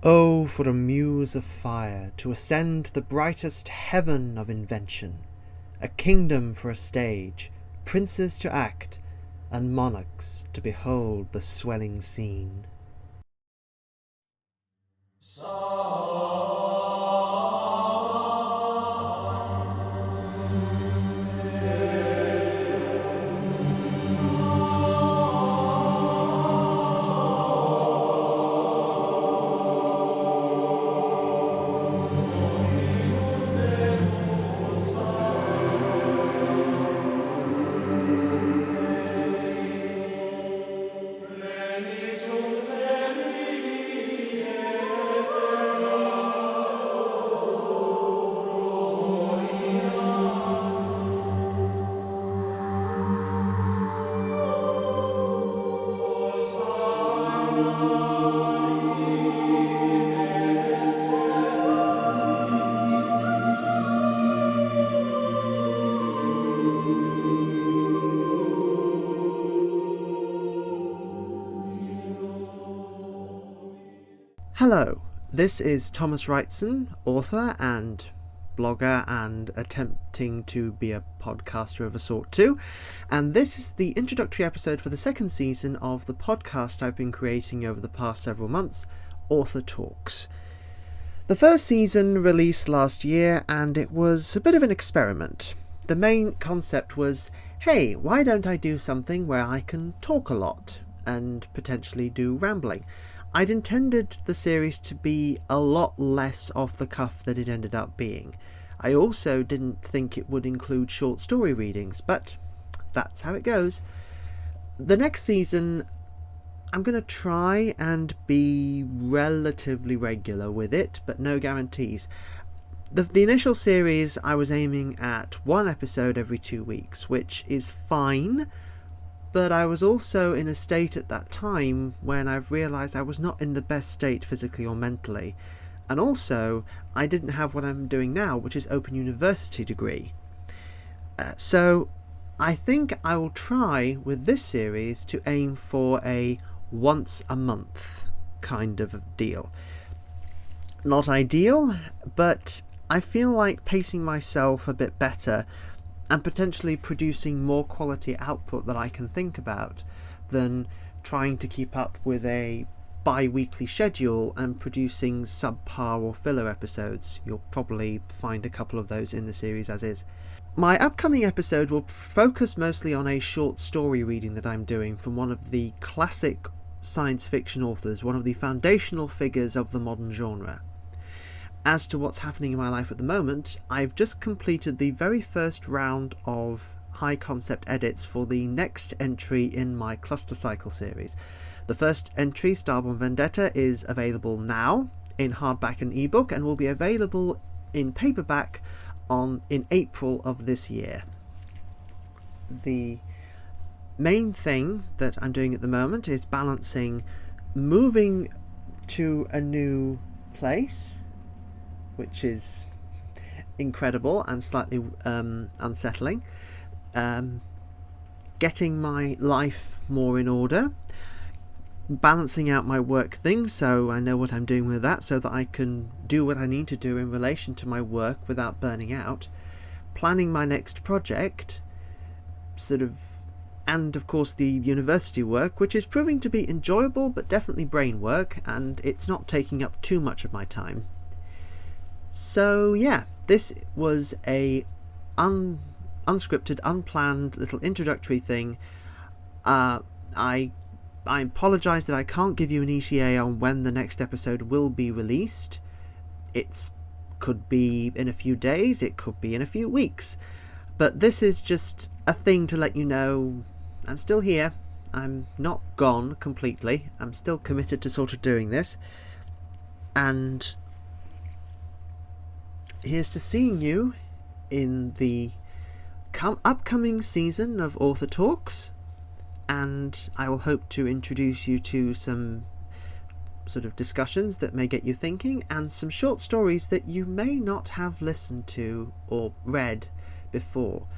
Oh, for a muse of fire to ascend the brightest heaven of invention, a kingdom for a stage, princes to act, and monarchs to behold the swelling scene. Hello, this is Thomas Wrightson, author and blogger and attempting to be a podcaster of a sort too, and this is the introductory episode for the second season of the podcast I've been creating over the past several months, Author Talks. The first season released last year and it was a bit of an experiment. The main concept was, hey, why don't I do something where I can talk a lot and potentially do rambling? I'd intended the series to be a lot less off the cuff than it ended up being. I also didn't think it would include short story readings, but that's how it goes. The next season, I'm going to try and be relatively regular with it, but no guarantees. The initial series, I was aiming at one episode every 2 weeks, which is fine. But I was also in a state at that time when I've realised I was not in the best state physically or mentally. And also, I didn't have what I'm doing now, which is Open University degree. So I think I will try with this series to aim for a once a month kind of deal. Not ideal, but I feel like pacing myself a bit better and potentially producing more quality output that I can think about than trying to keep up with a bi-weekly schedule and producing subpar or filler episodes. You'll probably find a couple of those in the series as is. My upcoming episode will focus mostly on a short story reading that I'm doing from one of the classic science fiction authors, one of the foundational figures of the modern genre. As to what's happening in my life at the moment, I've just completed the very first round of high concept edits for the next entry in my Cluster Cycle series. The first entry, Starborn Vendetta, is available now in hardback and ebook and will be available in paperback in April of this year. The main thing that I'm doing at the moment is balancing moving to a new place, which is incredible and slightly unsettling, getting my life more in order, balancing out my work things so I know what I'm doing with that so that I can do what I need to do in relation to my work without burning out, planning my next project, and of course the university work, which is proving to be enjoyable but definitely brain work, and it's not taking up too much of my time. So yeah, this was a unscripted, unplanned little introductory thing. I apologise that I can't give you an ETA on when the next episode will be released. It could be in a few days, it could be in a few weeks. But this is just a thing to let you know I'm still here. I'm not gone completely. I'm still committed to sort of doing this. And here's to seeing you in the upcoming season of Author Talks, and I will hope to introduce you to some sort of discussions that may get you thinking and some short stories that you may not have listened to or read before.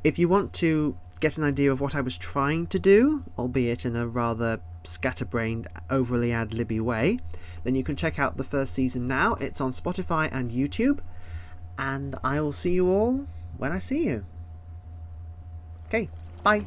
If you want to get an idea of what I was trying to do, albeit in a rather scatterbrained, overly ad-libby way, then you can check out the first season now. It's on Spotify and YouTube. And I will see you all when I see you. Okay, bye.